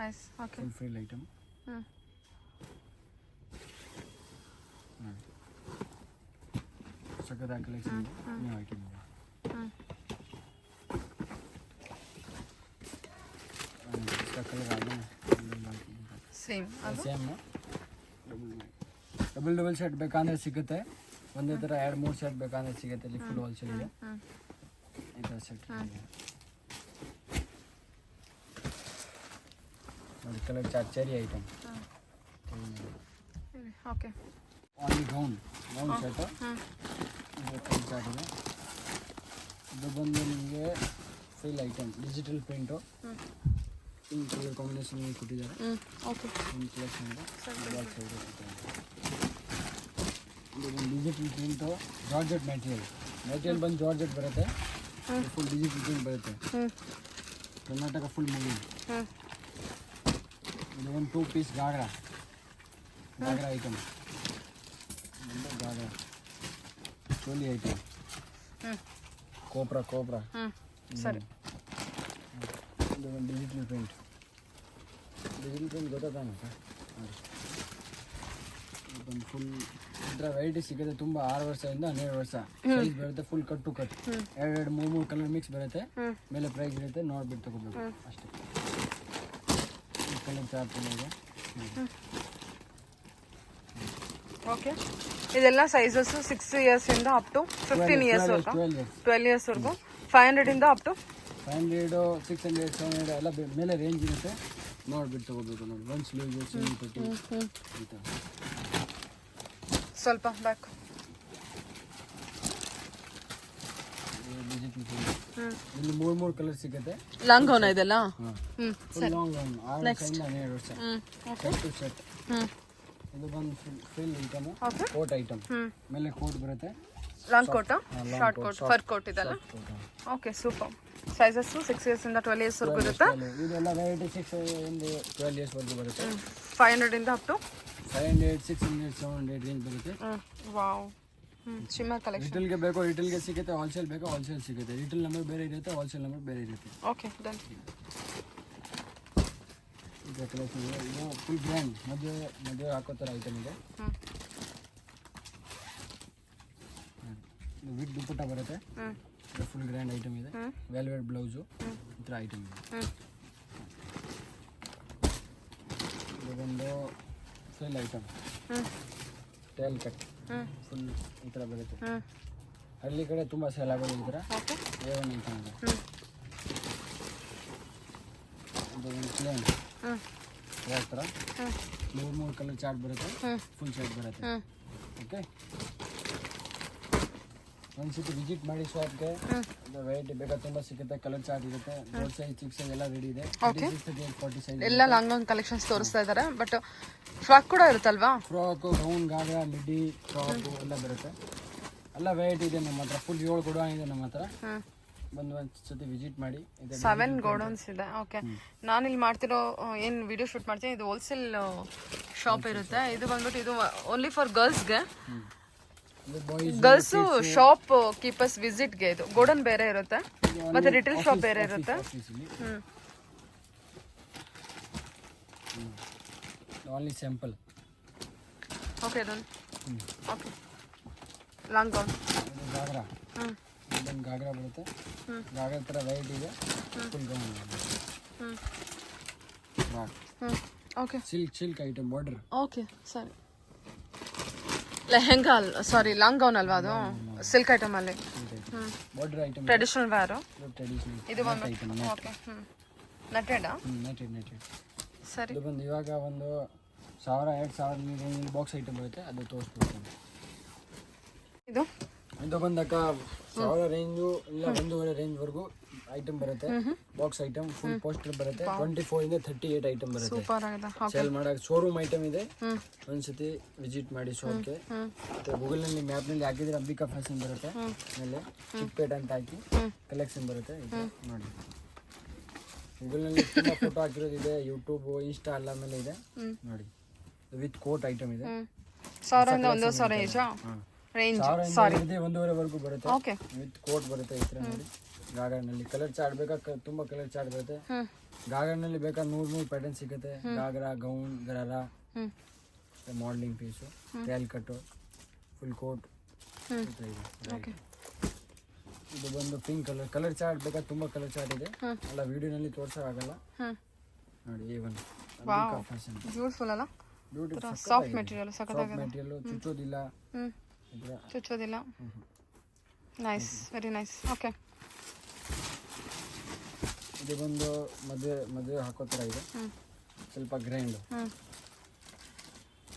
Nice. Okay full frill item. ಸಖತ್ತಾಗಿ ಕಲೆಕ್ಷನ್ ನ್ಯೂ ಐಟಮ್ ಇದೆ. ಸೇಮ್ ಸೇಮ್ ಡಬಲ್ ಶರ್ಟ್ ಬೇಕಂದ್ರೆ ಸಿಗುತ್ತೆ, ಒಂದೇ ಥರ 2-3 ಶರ್ಟ್ ಬೇಕಂದ್ರೆ ಸಿಗುತ್ತೆ. ಇಲ್ಲಿ ಫುಲ್ ಹೋಲ್ಸೇಲ್ ಇದೆ. ಈ ಥರ ಸೆಟ್ ನೋಡಿ, colour chart cherry item. Okay only gown shirt ಇದು ಕಲರ್ ಚಾರ್ಟ್ ಇದೆ. ಇದು ಬಂದು ನಿಮಗೆ full item digital print, pink colour combination ಕೊಟ್ಟಿದ್ದಾರೆ. ಓಕೆ ಒಂದು ಕಲೆಕ್ಷನ್ ಇದೆ. ಇದು ಡಿಜಿಟಲ್ ಪ್ರಿಂಟು ಜಾರ್ಜೆಟ್ ಮೆಟೀರಿಯಲ್ ಬಂದು ಜಾರ್ಜೆಟ್ ಬರುತ್ತೆ. ಫುಲ್ ಡಿಜಿಟಲ್ ಪ್ರಿಂಟ್ ಬರುತ್ತೆ. Karnataka full moving. ಇದು ಒಂದು 2 piece ghagra item, ghagra choli item, ಕೋಬ್ರಾ. ಸರಿ ಇದು ಒಂದು ಡಿಜಿಟಲ್ ಪ್ರಿಂಟ್ ಗೊತ್ತಾನೆ ಸರ್. ಒಂದು ಫುಲ್ ಇದರ ವೆರೈಟಿ ಸಿಗುತ್ತೆ ತುಂಬ. 6 ವರ್ಷದಿಂದ 12 ವರ್ಷ ಸೈಜ್ ಬರುತ್ತೆ. Full cut to cut 2-3 colour mix ಬರುತ್ತೆ. ಮೇಲೆ ಪ್ರೈಸ್ ಇರುತ್ತೆ, ನೋಡ್ಬಿಟ್ಟು ತಗೋಬೇಕು ಅಷ್ಟೇ. ಈ ಕಲರ್ ಚಾರ್ಟ್ ಇದೆ. ಓಕೆ ಇದೆಲ್ಲ ಸೈಜಸ್ 6 ಇಯರ್ಸ್ ಇಂದ ಅಪ್ ಟು 15 ಇಯರ್ಸ್ 12 ಇಯರ್ಸ್ ವರೆಗೂ 500 ಇಂದ ಅಪ್ ಟು 500, 600, 700 ಎಲ್ಲ ಮೇಲೆ ರೇಂಜ್ ಇರುತ್ತೆ. ನೋಡ್ಬಿಟ್ಟು ತಗೋಬೇಕು ನೋಡಿ. ಒಂದು ಸ್ಲೀವ್ ಪಟ್ಟಿ ಈ ಥರ. ಸ್ವಲ್ಪ ಬ್ಯಾಕ್ ಇಲ್ಲಿ 3 ಕಲರ್ ಸಿಗುತ್ತೆ. ಲಾಂಗ್ ಗೌನ್ ಇದೆಲ್ಲ. ಫುಲ್ ಲಾಂಗ್ ಗೌನ್ 6 ವರ್ಷದಿಂದ 12 ವರ್ಷ ಸೆಟ್ ಟು ಸೆಟ್. ಇದು ಬಂದು ಫುಲ್ ಐಟಮ್, ಕೋಟ್ ಐಟಮ್. ಮೇಲೆ ಕೋಟ್ ಬರುತ್ತೆ. ಲಾಂಗ್ ಕೋಟಾ ಶಾರ್ಟ್ ಕೋಟ್ ಫರ್ ಕೋಟ್ ಇದೆಲ್ಲ. Okay super. ಸೈಜಸ್ 6 ಇಯರ್ಸ್ ಇಂದ 12 ಇಯರ್ಸ್ ವರೆಗೂ ಇರುತ್ತೆ. ಇದೆಲ್ಲ ವೆರೈಟಿ 6 ಇಂದ 12 ಇಯರ್ಸ್ ವರೆಗೂ ಬರುತ್ತೆ. 500 ಇಂದ ಅಪ್ ಟು 500, 600, 700 ರೇಂಜ್ ಬರುತ್ತೆ. ವಾವ್. Shimmer collection. ರಿಟೇಲ್ಗೆ ಬೇಕೋ ರಿಟೇಲ್ಗೆ ಸಿಗುತ್ತೆ, ಹೋಲ್ಸೇಲ್ ಬೇಕೋ ಹೋಲ್ಸೇಲ್ ಸಿಗುತ್ತೆ. ರಿಟೇಲ್ ನಂಬರ್ ಬೇರೆ ಇರುತ್ತೆ, ಹೋಲ್ಸೇಲ್ ನಂಬರ್ ಬೇರೆ ಇರುತ್ತೆ. Okay done. ಇದು ಕಲೆಕ್ಷನ್ ಇದೆ. ಇದು ಫುಲ್ ಗ್ರ್ಯಾಂಡ್ ಮದುವೆ ಹಾಕೋ ಥರ ಐಟಮ್ ಇದೆ. ಇದು ವಿತ್ ದುಪ್ಪಟ್ಟ ಬರುತ್ತೆ. ಇದು ಫುಲ್ ಗ್ರ್ಯಾಂಡ್ ಐಟಮ್ ಇದೆ. ವೆಲ್ವೆಟ್ ಬ್ಲೌಸು ಈ ಥರ ಐಟಮ್ ಇದೆ. ಇದು ಒಂದು full item tail cut full ಈ ಥರ ಬರುತ್ತೆ. ಹಳ್ಳಿ ಕಡೆ ತುಂಬ ಸೇಲ್ ಆಗೋದು ಈ ಥರ. A1 ಐಟಮ್ ಇದೆ. ಇದು ಒಂದು ಪ್ಲೇನ್ ಯಾವ ಥರ 3 ಕಲರ್ ಚಾರ್ಟ್ ಬರುತ್ತೆ. ಫುಲ್ ಶರ್ಟ್ ಬರುತ್ತೆ. ಓಕೆ, ಒಂದ್ಸತಿ ವಿಸಿಟ್ ಮಾಡಿ ಶಾಪ್ಗೆ. ವೆರೈಟಿ ಬೇಕಾ ತುಂಬ ಸಿಗುತ್ತೆ. ಕಲರ್ ಚಾರ್ಟ್ ಇರುತ್ತೆ. ದೊಡ್ಡ ಸೈಜ್, ಚಿಕ್ಕ ಸೈಜ್ ಎಲ್ಲ ರೆಡಿ ಇದೆ. 40 ಸೈಜ್ ಎಲ್ಲ ಲಾಂಗ್ ಗೌನ್ ಕಲೆಕ್ಷನ್ಸ್ ತೋರಿಸ್ತಾ ಇದ್ದಾರೆ. ಬಟ್ ಫ್ರಾಕ್ ಕೂಡ ಇರುತ್ತಲ್ವಾ? ಫ್ರಾಕು, ಗೌನ್, ಗಾಗ್ರಾ, ಮಿಡ್ಡಿ, ಫ್ರಾಕು ಎಲ್ಲ ಬರುತ್ತೆ. ಎಲ್ಲ ವೆರೈಟಿ ಇದೆ ನಮ್ಮ ಹತ್ರ. ಫುಲ್ 7 ಗೋಡೌನ್ ಇದೆ ನಮ್ಮ ಹತ್ರ. ಬಂದು ಒಂದ್ಸತಿ ವಿಸಿಟ್ ಮಾಡಿ. 7 ಗೋಡೌನ್ಸ್ ಇದೆ. ಓಕೆ, ನಾನು ಇಲ್ಲಿ ಮಾಡ್ತಿರೋ ಏನು ವಿಡಿಯೋ ಶೂಟ್ ಮಾಡ್ತೀನಿ, ಇದು ಹೋಲ್ಸೇಲ್ ಶಾಪ್ ಇರುತ್ತೆ. ಇದು ಬಂದ್ಬಿಟ್ಟು ಇದು ಓನ್ಲಿ ಫಾರ್ ಗರ್ಲ್ಸ್ಗೆ. ಗರ್ಲ್ಸ್ ಶಾಪ್ ಕೀಪರ್ಸ್ ವಿಸಿಟ್ಗೆ ಇದು ಗೋಡನ್ ಬೇರೆ ಇರುತ್ತೆ, ಮತ್ತೆ ರಿಟೇಲ್ ಶಾಪ್ ಬೇರೆ ಇರುತ್ತೆ. Only sample. Okay done. Okay, long gown, ghagra. ಇದೊಂದು ಗಾಗ್ರಾ ಬರುತ್ತೆ. ಗಾಗ್ರಾ ಥರ ವೆರೈಟಿ ಇದೆ. Full gown. Okay, silk item border. Okay ಸರಿ. ಲೆಹೆಂಗಾ ಸಾರಿ ಲಾಂಗ್ ಗೌನ್ ಅಲ್ವಾ ಅದು? ಸಿಲ್ಕ್ ಐಟಮ್ ಅಲ್ಲಿ border item, traditional wear. Traditional ಇದು ಬಂದು ಓಕೆ ನೆಟೆಡ್. ನೆಟೆಡ್ ಸರಿ. ಇದು ಬಂದು ಇವಾಗ ಒಂದು 1000-2000 ರೇಂಜ್ ಬಾಕ್ಸ್ ಐಟಮ್ ಬರುತ್ತೆ, ಅದು ತೋರಿಸ್ಬಿಡ್ತೀನಿ. ಇದು ಇದು ಬಂದಕ್ಕ 1000 ರೇಂಜು ಇಲ್ಲ 1.5 ರೇಂಜ್ವರೆಗೂ ಐಟಮ್ ಬರುತ್ತೆ. ಬಾಕ್ಸ್ ಐಟಮ್ ಫುಲ್ ಪೋಸ್ಟರ್ ಬರುತ್ತೆ. 24 ಇಂದ 38 ಐಟಮ್ ಬರುತ್ತೆ. ಸೂಪರ್ ಆಗಿದೆ. ಸೇಲ್ ಮಾಡಕ್ಕೆ ಶೋರೂಮ್ ಐಟಮ್ ಇದೆ. ಒಂದ್ಸತಿ ವಿಸಿಟ್ ಮಾಡಿ ಶಾಪ್ಗೆ. ಮತ್ತೆ ಗೂಗಲ್ನಲ್ಲಿ ಮ್ಯಾಪ್ನಲ್ಲಿ ಹಾಕಿದ್ರೆ ಅಂಬಿಕಾ ಫ್ಯಾಷನ್ ಬರುತ್ತೆ. ಆಮೇಲೆ ಚಿಕ್ಕಪೇಟೆ ಅಂತ ಹಾಕಿ ಕಲೆಕ್ಷನ್ ಬರುತ್ತೆ. ಇದು ನೋಡಿ, ಗೂಗಲ್ನಲ್ಲಿ ತುಂಬ ಫೋಟೋ ಹಾಕಿರೋದಿದೆ, ಯೂಟ್ಯೂಬ್ ಇನ್ಸ್ಟಾ ಎಲ್ಲ ಮೇಲೆ ಇದೆ ನೋಡಿ. ವಿತ್ ಕೋಟ್ ಐಟಮ್ ಇದೆ. 1000 ರೇಂಜ್ ಸಾರಿ 1.5 ಬರುತ್ತೆ. ಓಕೆ, ವಿತ್ ಕೋಟ್ ಬರುತ್ತೆ. ಈ ಥರ ನೋಡಿ, ಗಾಗರ್ನಲ್ಲಿ ಕಲರ್ ಚಾರ್ಟ್ ಬೇಕಾ, ತುಂಬ ಕಲರ್ ಚಾರ್ಟ್ ಬರುತ್ತೆ. ಗಾಗರ್ನಲ್ಲಿ ಬೇಕಾ 100 ಪ್ಯಾಟರ್ನ್ ಸಿಗುತ್ತೆ. Ghagra, gown, gharara, modelling piece, tall ಕಟ್ಟು, ಫುಲ್ ಕೋಟ್ ಇದೆ. ಇದು ಬಂದು ಪಿಂಕ್ ಕಲರ್ ಚಾರ್ಟ್ ಬೇಕಾ, ತುಂಬ ಕಲರ್ ಚಾರ್ಟ್ ಇದೆ. ಅಲ್ಲ ವಿಡಿಯೋನಲ್ಲಿ ತೋರ್ಸೋಕ್ಕಾಗಲ್ಲ ನೋಡಿ. A1 ಫ್ಯಾಷನ್ ಬ್ಯೂಟಿಫುಲ್ ಅಲ್ಲ, ಬ್ಯೂಟಿಫುಲ್ ಸಾಫ್ಟ್ ಮೆಟೀರಿಯಲ್, ಸಖತ್ತಾಗಿದೆ. ಮೆಟೀರಿಯಲ್ ಚುಚ್ಚೋದಿಲ್ಲ. Nice, very nice. ಓಕೆ, ಇದು ಬಂದು ಮದುವೆ ಹಾಕೋ ಥರ ಇದೆ. ಸ್ವಲ್ಪ ಗ್ರ್ಯಾಂಡು.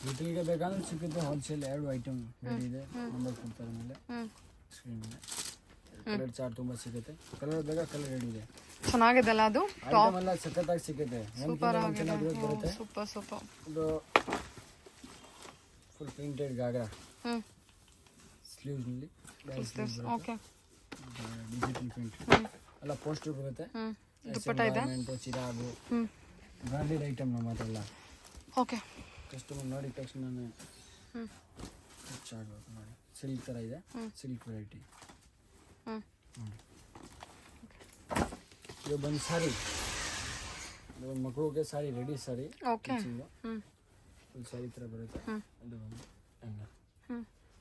ರಿಟೇಲ್ಗೆ ಬೇಕಾದ್ರೆ ಸಿಗುತ್ತೆ. ಹೋಲ್ಸೇಲ್ 2 ಐಟಮ್ ರೆಡಿ ಇದೆ. ನಂಬರ್ ಕೊಡ್ತಾರೆ ಮೇಲೆ ಸ್ಕ್ರೀನ್ ಮೇಲೆ. ಕಲರ್ ಚಾರ್ಟ್ ತುಂಬ ಸಿಗುತ್ತೆ. ಕಲರ್ ಬೇಕಾ ಕಲರ್ ರೆಡಿ ಇದೆ. ಚೆನ್ನಾಗಿದೆ ಅಲ್ಲ, ಅದು ಐಟಮ್ ಎಲ್ಲ ಸಖತ್ತಾಗಿ ಸಿಗುತ್ತೆ. ಬರುತ್ತೆ. ಸೂಪರ್. ಇದು ಫುಲ್ ಪ್ರಿಂಟೆಡ್ ಗಾಗ್ರಾ, ಸ್ಲೀವ್ಸ್ನಲ್ಲಿ ಓಕೆ, ಡಿಜಿಟಲ್ ಪ್ರಿಂಟ್ ಎಲ್ಲ ಪೋಸ್ಟರ್ ಬರುತ್ತೆ. ದುಪ್ಪಟ್ಟ ಇದೆ, ಚಿರಾಗು ಬ್ರಾಂಡೆಡ್ ಐಟಮ್ ನಮ್ಮ ಹತ್ರ ಎಲ್ಲ. ಓಕೆ, ಕಸ್ಟಮರ್ ನೋಡಿ ತಕ್ಷಣ ನೋಡಿ, ಸಿಲ್ಕ್ ಥರ ಇದೆ. ಸಿಲ್ಕ್ ವೆರೈಟಿ ನೋಡಿ. ಇದು ಬಂದು ಸಾರಿ, ಇದು ಒಂದು ಮಕ್ಕಳಿಗೆ ಸಾರಿ, ರೆಡಿ ಸಾರಿ. ಓಕೆ, ಫುಲ್ ಸಾರಿ ಥರ ಬರುತ್ತೆ. ಇದು ಬಂದು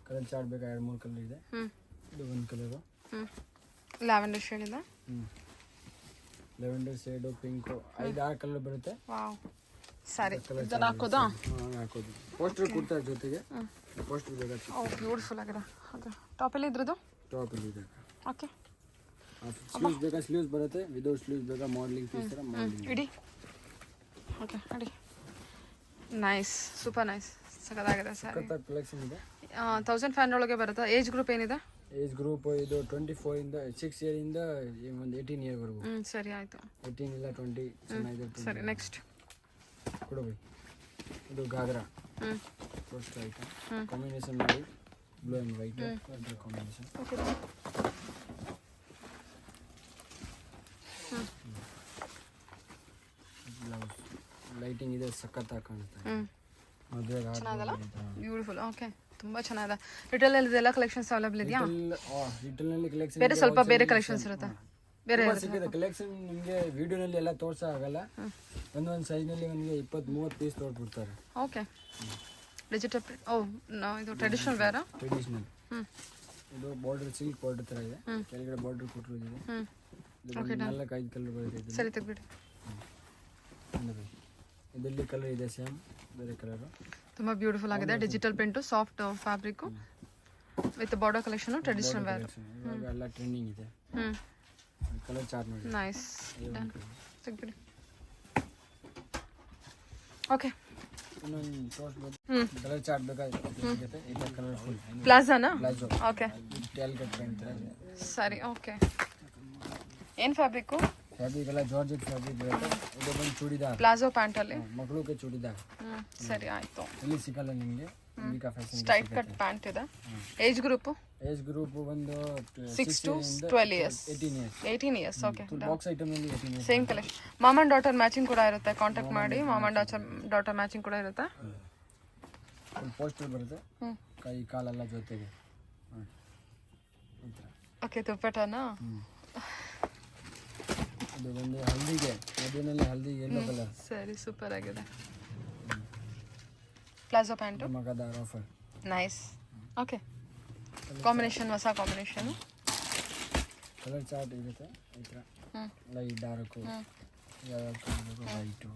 ಕಲರ್ ಚಾರ್ಟ್ ಬೇಕಾ, 2-3 ಕಲರ್ ಇದೆ. ಇದು ಒಂದು ಕಲರು ಲ್ಯಾವೆಂಡರ್ ಶೇಡ್ ಇದೆ. ಲೆವೆಂಡರ್ ಶೇಡು, ಪಿಂಕು, 5-6 ಕಲರ್ ಬರುತ್ತೆ. ವಾವ್, ಸರಿ. ಇದನ್ನ ಹಾಕೋದಾ? ಹಾಕೋದು. ಪೋಸ್ಟರ್ ಕೊಡ್ತಾರೆ ಜೊತೆಗೆ. ಪೋಸ್ಟರ್ ಬೇಕಾಗ್ತದೆ. ಓ, ಬ್ಯೂಟಿಫುಲ್ ಆಗಿದೆ. ಓಕೆ, ಟಾಪಲ್ಲಿ ಇದ್ರದ್ದು ಟಾಪಲ್ಲಿ ಇದೆ. ಓಕೆ, ಸ್ಲೀವ್ಸ್ ಬೇಕಾ ಸ್ಲೀವ್ಸ್ ಬರುತ್ತೆ. ವಿದೌಟ್ ಸ್ಲೀವ್ಸ್ ಬೇಕಾ ಮಾಡಲಿಂಗ್ ಪೀಸ್ ಥರ ಮಾಡಲಿಂಗ್. ಇಡಿ. ಓಕೆ, ಇಡಿ. ನೈಸ್, ಸೂಪರ್ ನೈಸ್, ಸಖತ್ತಾಗಿದೆ ಸರ್. ಕಲೆಕ್ಷನ್ ಇದೆ. 1500 ಒಳಗೆ ಬರುತ್ತೆ. ಏಜ್ ಗ್ರೂಪ್ ಏನಿದೆ? ಏಜ್ ಗ್ರೂಪ್ ಇದು 24 ಇಂದ 6 ಇಯರಿಂದ ಒಂದು 18 ಇಯರ್ವರೆಗೂ. ಸರಿ, ಆಯಿತು. 18 ಇಲ್ಲ 20 ಚೆನ್ನಾಗಿದೆ. ಸರಿ, ನೆಕ್ಸ್ಟ್ ಕೊಡೋವಿ. ಇದು ಗಾಗ್ರಾ ಫಸ್ಟ್ ಐಟಮ್. ಕಾಂಬಿನೇಷನ್ ಮಾಡಿ blue and white combination. Okay, blouse lighting ಇದೆ, ಸಖತ್ತಾಗಿ ಕಾಣುತ್ತೆ. ಮದುವೆಗೆ ಬ್ಯೂಟಿಫುಲ್. ಓಕೆ, ತುಂಬ ಚೆನ್ನಾಗಿದೆ. ರಿಟೇಲಲ್ಲಿ ಇದೆಲ್ಲ ಕಲೆಕ್ಷನ್ಸ್ ಅವೈಲೇಬಲ್ ಇದೆಯಾ? ರಿಟೇಲ್ನಲ್ಲಿ ಕಲೆಕ್ಷನ್ ಬೇರೆ ಸ್ವಲ್ಪ ಬೇರೆ ಕಲೆಕ್ಷನ್ಸ್ ಇರುತ್ತೆ. ಬೇರೆ ಸಿಗುತ್ತೆ ಕಲೆಕ್ಷನ್. ನಿಮಗೆ ವಿಡಿಯೋನಲ್ಲಿ ಎಲ್ಲ ತೋರ್ಸೋ ಆಗಲ್ಲ. ಒಂದೊಂದು ಸೈಜ್ನಲ್ಲಿ ನಿಮಗೆ 20-30 ಪೀಸ್ ತೋರಿಸ್ಬಿಡ್ತಾರೆ. Okay, digital print. ಓ, ಇದು ಟ್ರೆಡಿಷನಲ್ ವೇರಾ? ಟ್ರೆಡಿಷನಲ್. ಇದು ಬಾರ್ಡರ್ ಸಿಲ್ಕ್ ಬಾರ್ಡರ್ ಥರ ಇದೆ. ಕೆಳಗಡೆ ಬಾರ್ಡರ್ ಕೊಟ್ಟಿರೋದಿದೆ. ಇದು 4-5 ಕಲರ್ ಬರುತ್ತೆ. ಸರಿ, ತೆಗ್ಬಿಡಿ. ಇದರಲ್ಲಿ ಕಲರ್ ಇದೆ ಸೇಮ್, ಬೇರೆ ಕಲರು. ತುಂಬ ಬ್ಯೂಟಿಫುಲ್ ಆಗಿದೆ. Digital print, soft fabric with border collection, traditional wear. ಇವಾಗ ಎಲ್ಲ ಟ್ರೆಂಡಿಂಗ್ ಇದೆ. ಕಲರ್ ಚಾರ್ಟ್ ನೋಡಿ. ನೈಸ್, ತೆಗ್ಬಿಡಿ. ಓಕೆ, ಇನ್ನೊಂದು ತೋರಿಸ್ಬೋದು. ಕಲರ್ ಚಾರ್ಟ್ ಬೇಕಾಗುತ್ತೆ. ಇದು ಕಲರ್ಫುಲ್ ಪ್ಲಾಜಾನಾ? Palazzo. Okay, tail cut print ಥರ ಇದೆ. ಸರಿ. ಓಕೆ, ಏನು ಫ್ಯಾಬ್ರಿಕ್ಕು? ಫ್ಯಾಬ್ರಿಕ್ ಎಲ್ಲ ಜಾರ್ಜೆಟ್ ಫ್ಯಾಬ್ರಿಕ್ ಬರುತ್ತೆ. ಇದು ಬಂದು ಚೂಡಿದಾರ್, ಪ್ಲಾಜೋ ಪ್ಯಾಂಟಲ್ಲಿ. ಮಕ್ಕಳಿಗೆ ಚೂಡಿದಾರ್. ಸರಿ, ಆಯಿತು. ಇಲ್ಲಿ ಸಿಗಲ್ಲ ನಿಮಗೆ. Ambika fashion straight cut pant ಇದೆ. Age group? ಏಜ್ ಗ್ರೂಪ್ ಬಂದು 6 to 12 years. 18 years. Okay, box item ಅಲ್ಲಿ 18 years. Same collection. Mom and daughter matching ಕೂಡ ಇರುತ್ತೆ. ಕಾಂಟ್ಯಾಕ್ಟ್ ಮಾಡಿ. ಮಾಮ್ ಅಂಡ್ ಡಾಟರ್ ಮ್ಯಾಚಿಂಗ್ ಕೂಡ ಇರುತ್ತೆ. ಪೋಸ್ಟರ್ ಬರುತ್ತೆ. ಕೈ ಕಾಲೆಲ್ಲ ಜೊತೆಗೆ. ಓಕೆ, ದುಪ್ಪಟ್ಟನಾ? ಇದು ಒಂದು ಹಲ್ದಿಗೆ, ಮದುವೆನಲ್ಲಿ ಹಲ್ದಿ ಯೆಲ್ಲೋ ಕಲರ್. ಸರಿ, ಸೂಪರ್ ಆಗಿದೆ. ಪ್ಲಾಜೋ ಪ್ಯಾಂಟು, ಮಗದಾರ್ ಆಫರ್. ನೈಸ್. ಓಕೆ, ಕಾಂಬಿನೇಷನ್, ಹೊಸ ಕಾಂಬಿನೇಷನ್. ಕಲರ್ ಚಾರ್ಟ್ ಇರುತ್ತೆ. ಈ ಥರ ಲೈಟ್ ಡಾರ್ಕು, ಯಾವ ಕಲರ್ ವೈಟು.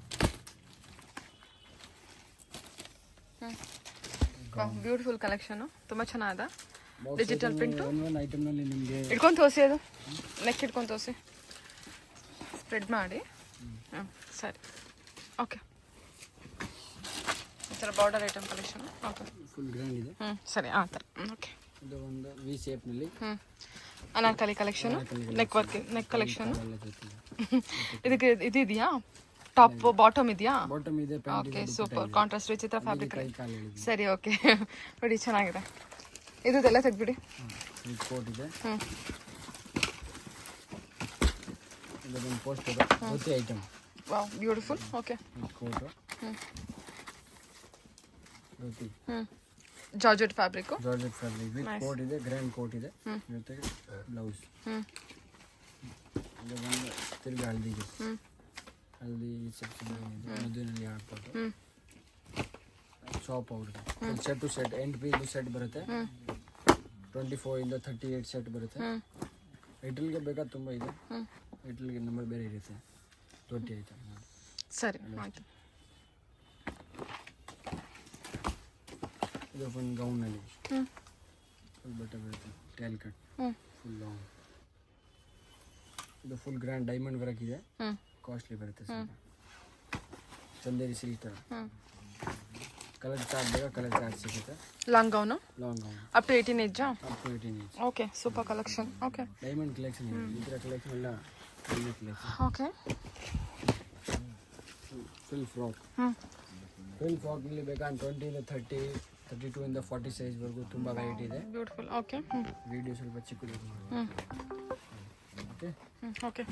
ಬ್ಯೂಟಿಫುಲ್ ಕಲೆಕ್ಷನು, ತುಂಬ ಚೆನ್ನಾಗಿದೆ. Digital print. ಒಂದು ಐಟಮ್ನಲ್ಲಿ ನಿಮಗೆ ಇಟ್ಕೊಂಡು ತೋರಿಸಿ, ಅದು ನೆಕ್ ಇಟ್ಕೊಂಡು ತೋರಿಸಿ, ಸ್ಪ್ರೆಡ್ ಮಾಡಿ. ಸರಿ, ಓಕೆ. ಈ ಥರ border item collection. Okay, full grand ಇದೆ. ಸರಿ, ಆ ಥರ. ಓಕೆ, ಇದು ಒಂದು ವಿ ಶೇಪ್ನಲ್ಲಿ Anarkali collection, neck work, neck collection. ಎಲ್ಲ ಜೊತೆ ಇದಕ್ಕೆ ಇದೆಯಾ, ಟಾಪ್ ಬಾಟಮ್ ಇದೆಯಾ? ಬಾಟಮ್ ಇದೆ, ಓಕೆ, ಸೂಪರ್. ಕಾಂಟ್ರಾಸ್ಟ್ ವಿಚಿತ್ರ ಫ್ಯಾಬ್ರಿಕ್. ಕೈ ಕಾಲು ಹೇಳಿದೆ. ಸರಿ, ಓಕೆ. ನೋಡಿ, ಚೆನ್ನಾಗಿದೆ. ಇದೆಲ್ಲ ತೆಗ್ಬಿಡಿ. ಕೋಟ್ ಇದೆ. ಇದೊಂದು ಪೋಸ್ಟರ್ dhoti item. Wow, beautiful. Okay, coat dhoti georgette fabric. Georgette fabric with coat ಇದೆ, ಗ್ರ್ಯಾಂಡ್ ಕೋಟ್ ಇದೆ, ಜೊತೆಗೆ ಬ್ಲೌಸ್. ಇದು ಒಂದು ತಿರ್ಗಿ ಹಳದಿಗೆ, ಹಳದಿ ರಿಸೆಪ್ಷನ್ ಏನಿದೆ ಮದುವೆನಲ್ಲಿ ಹಾಕ್ಬೋದು. ಶಾಪ್ ಅವ್ರಿಗೆ set to set 8 piece set ಬರುತ್ತೆ. 24 ಇಂದ 38 ಸೆಟ್ ಬರುತ್ತೆ. ಐಟಲ್ಗೆ ಬೇಕಾದ ತುಂಬ ಇದೆ. ಐಟಲ್ಗೆ ನಂಬರ್ ಬೇರೆ ಇರುತ್ತೆ. ಧೋತಿ ಐಟಮ್. ಸರಿ, ಆಯ್ತು. ಇದು ಫುಲ್ ಗೌನಲ್ಲಿ ಫುಲ್ ಬಟ್ಟೆ ಬರುತ್ತೆ, ಟೈಲ್ ಕಟ್, ಫುಲ್ ಲಾಂಗ್. ಇದು ಫುಲ್ ಗ್ರ್ಯಾಂಡ್ ಡೈಮಂಡ್ ವರ್ಕ್ ಇದೆ, ಕಾಸ್ಟ್ಲಿ ಬರುತ್ತೆ ಸ್ವಲ್ಪ. ಚಂದೇರಿ ಸಿಲ್ಕ್ ಥರ. ಕಲರ್ ಚಾರ್ಟ್ ಬೇಕಾ, ಕಲರ್ ಚಾರ್ಟ್ ಸಿಗುತ್ತೆ. Long gown, long gown up to 18 age. Up to 18 inch. Okay, super collection. Okay, diamond collection ಇದೆ. ಈ ಥರ ಕಲೆಕ್ಷನ್ ಎಲ್ಲ collection. Okay, full frock. Full ಫ್ರಾಕ್ನಲ್ಲಿ ಬೇಕಾ 20 ಇಂದ 30, 32 ಇಂದ 40 ಸೈಜ್ವರೆಗೂ ತುಂಬ ವೆರೈಟಿ ಇದೆ. ಬ್ಯೂಟಿಫುಲ್. ಓಕೆ, ವಿಡಿಯೋ ಸ್ವಲ್ಪ ಚಿಕ್ಕದು. Okay okay.